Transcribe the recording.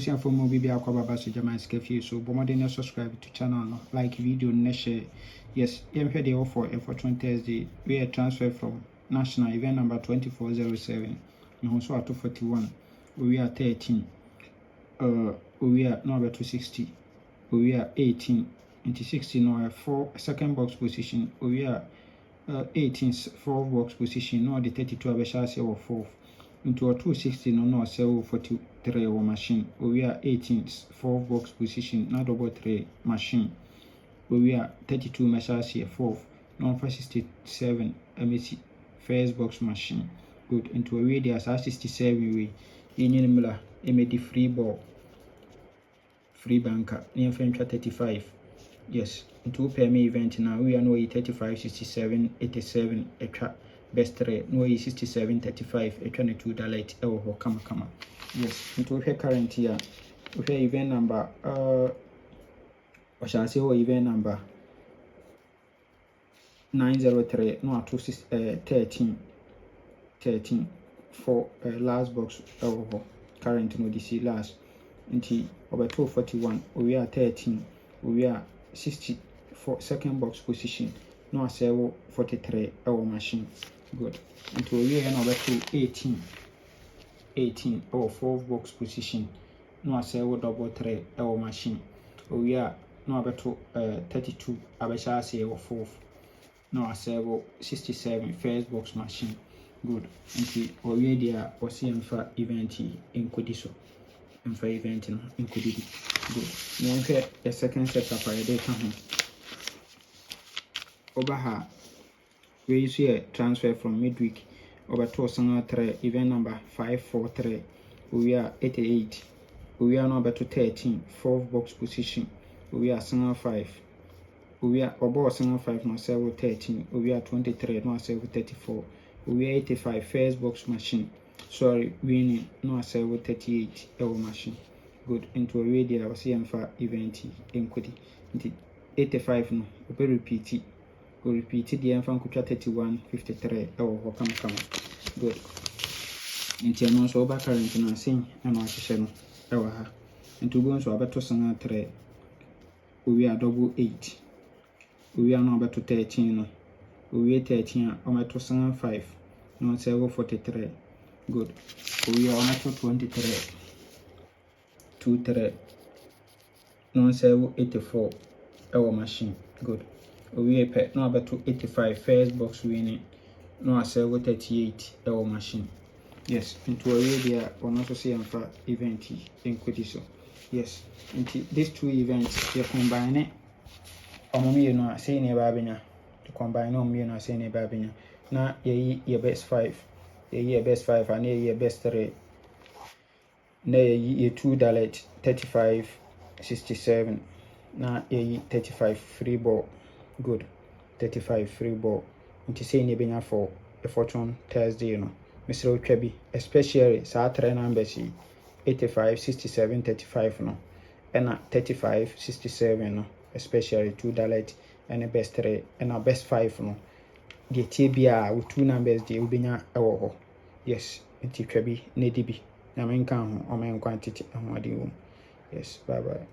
For more baby akwaba so jama skefi so bomode subscribe to channel no like video no share. Yes, you heard the offer for Thursday. We are transfer from national event number 2407 and also at 241. We are 13. We are number 260. We are 18 into 16 or 4 second box position. We are 18 4th box position. No the 32 abeshase or 4th. Into a 260 no sell 43 or machine. We are 18 4th box position, not double 3 machine. We are 32 machines here 4th, no 67 MSC first box machine. Good. Into a way there 67 way. In Miller, made free ball, free banker, near French 35. Yes, into per me event now we are no 35 67 87 extra. Best three, no 67 35 $22 light come. Yes, into her current year. Okay, event number I shall say event number 903 no 13 for last box current no DC last into over 241 we are 13 we are 64 second box position no 43 machine. Good. Into we are number 18 or 4th box position no double 3 machine. We are no about 32 abeshase or 4th no 67 first box machine. Good. Into we there or see for event in Kodiso and for event in Kodidi. Good. Now a second setup by the time over her. We see a transfer from midweek over to Sangatare event number 543. We are 88. We are number to 13, 4th box position. We are single 5. We are about single 5 no 13. We are 23 no 34. We are 85 first box machine. Sorry, winning no 38 machine. Good. Into a radio or CM for event in Kudi. 85 no we repeat it. We repeat the enfant kucha 31 53 come. Good. Into no so back current na sing and what she no ha. Into go so about to sing 3. We are double 8. We are number to 13 no. We are 13 on to sing 5 no 43. Good. We are on to 23 23 no 84 machine. Good. We are no about to 85 first box winning no 38 machine. Yes, into a radio or not to see for event in Kodiso. Yes, into these two events you combine it. You know, say never to combine on me and say never been. Now your best 5, your best 5 and your best 3. Nay ye $2 35 67. Now ye 35 free ball. Good. 35 free ball. Into say never for a fortune Thursday, you know. Mr. Ochebi, especially Saturday numbers 85 67 35 no. And 35 67 no. Especially $2 and a best 3 and a best 5 no. The TBA with 2 numbers the Ubinya awo. Yes, it Trebi Nedibi. Namenkan or man quantity and what do you? Yes, bye bye.